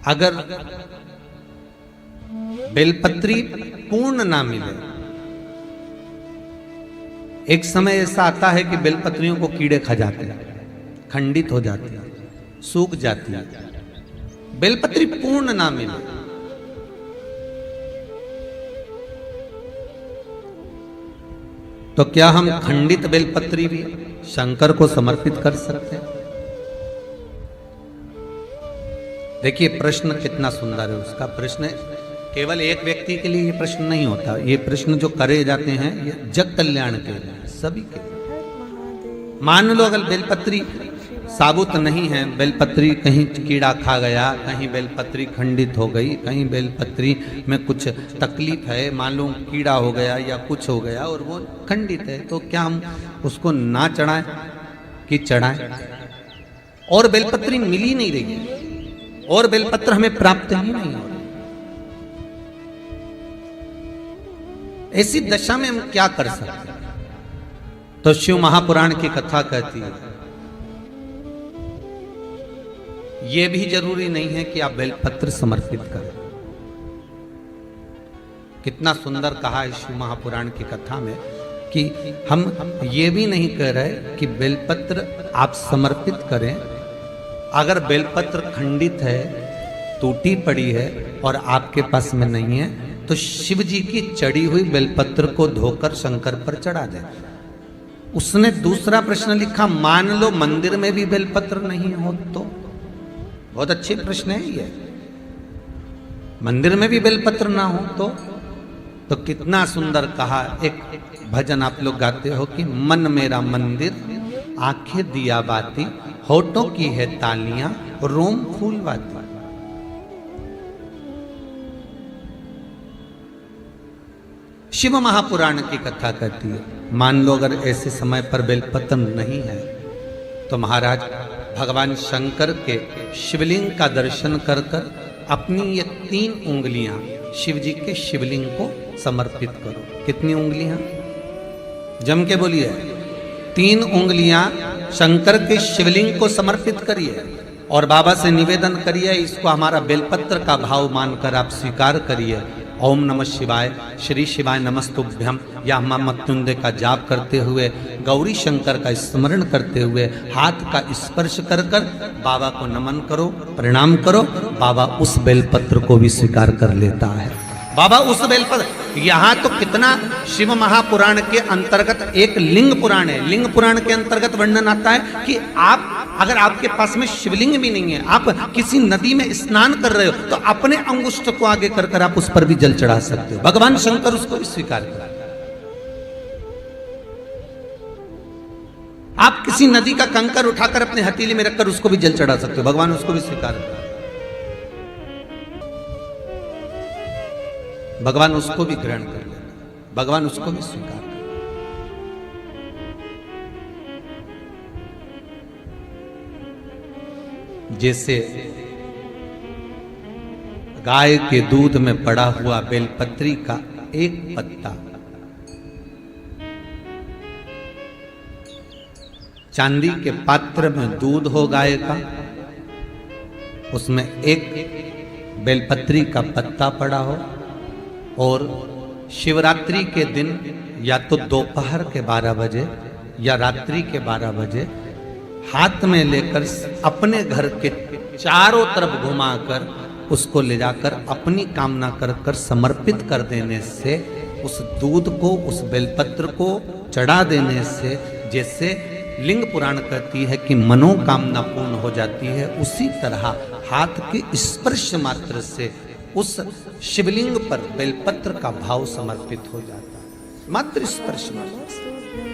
अगर बेलपत्री पूर्ण ना मिले, एक समय ऐसा आता है कि बेलपत्रियों को कीड़े खा जाते हैं, खंडित हो जाती है, सूख जाती है, बेलपत्री पूर्ण ना मिले, तो क्या हम खंडित बेलपत्री भी शंकर को समर्पित कर सकते हैं? देखिए प्रश्न कितना सुंदर है। उसका प्रश्न केवल एक व्यक्ति के लिए ये प्रश्न नहीं होता, ये प्रश्न जो करे जाते हैं ये जग कल्याण के लिए, सभी के लिए। मान लो अगर बेलपत्री साबुत नहीं है, बेलपत्री कहीं कीड़ा खा गया, कहीं बेलपत्री खंडित हो गई, कहीं बेलपत्री में कुछ तकलीफ है, मान लो कीड़ा हो गया या कुछ हो गया और वो खंडित है, तो क्या हम उसको ना चढ़ाएं कि चढ़ाएं? और बेलपत्री मिल ही नहीं रही है और बेलपत्र हमें प्राप्त ही नहीं हो रही, ऐसी दशा में हम क्या कर सकते हैं? तो शिव महापुराण की कथा कहती है यह भी जरूरी नहीं है कि आप बेलपत्र समर्पित करें। कितना सुंदर कहा है शिव महापुराण की कथा में कि हम ये भी नहीं कह रहे कि बेलपत्र आप समर्पित करें। अगर बेलपत्र खंडित है, टूटी पड़ी है और आपके पास में नहीं है, तो शिव जी की चढ़ी हुई बेलपत्र को धोकर शंकर पर चढ़ा दे। उसने दूसरा प्रश्न लिखा, मान लो मंदिर में भी बेलपत्र नहीं हो तो? बहुत अच्छे प्रश्न है ये। मंदिर में भी बेलपत्र ना हो तो कितना सुंदर कहा। एक भजन आप लोग गाते हो कि मन मेरा मंदिर, आंखें दिया बाती, होठों की है तालियां, रोम फूलवाती। शिव महापुराण की कथा कहती है मान लो अगर ऐसे समय पर बेलपत्र नहीं है तो महाराज भगवान शंकर के शिवलिंग का दर्शन कर कर अपनी ये 3 उंगलियां शिव जी के शिवलिंग को समर्पित करो। कितनी उंगलियां? जम के बोलिए। 3 उंगलियां शंकर के शिवलिंग को समर्पित करिए और बाबा से निवेदन करिए, इसको हमारा बेलपत्र का भाव मानकर आप स्वीकार करिए। ओम नमः शिवाय, श्री शिवाय नमस्तुभ्यम या मृत्युंजय का जाप करते हुए, गौरी शंकर का स्मरण करते हुए हाथ का स्पर्श कर कर बाबा को नमन करो, प्रणाम करो। बाबा उस बेलपत्र को भी स्वीकार कर लेता है। बाबा उस बेलपत्र, यहाँ तो कितना शिव महापुराण के अंतर्गत एक लिंग पुराण है। लिंग पुराण के अंतर्गत वर्णन आता है कि आप अगर आपके पास में शिवलिंग भी नहीं है, आप किसी नदी में स्नान कर रहे हो, तो अपने अंगुष्ठ को आगे कर कर आप उस पर भी जल चढ़ा सकते हो। भगवान शंकर उसको भी स्वीकार कर। आप किसी नदी का कंकर उठाकर अपने हथेली में रखकर उसको भी जल चढ़ा सकते हो, भगवान उसको भी स्वीकार कर। भगवान उसको भी ग्रहण कर लेना, भगवान उसको भी स्वीकार कर। जैसे गाय के दूध में पड़ा हुआ बेलपत्री का एक पत्ता चांदी के पात्र में दूध हो गाय का, उसमें एक बेलपत्री का पत्ता पड़ा हो और शिवरात्रि के दिन या तो दोपहर के 12 बजे या रात्रि के 12 बजे हाथ में लेकर अपने घर के चारों तरफ घुमाकर उसको ले जाकर अपनी कामना कर कर समर्पित कर देने से, उस दूध को, उस बेलपत्र को चढ़ा देने से, जैसे लिंग पुराण कहती है कि मनोकामना पूर्ण हो जाती है, उसी तरह हाथ के स्पर्श मात्र से उस शिवलिंग पर बेलपत्र का भाव समर्पित हो जाता है। मात्र स्पर्श मात्र।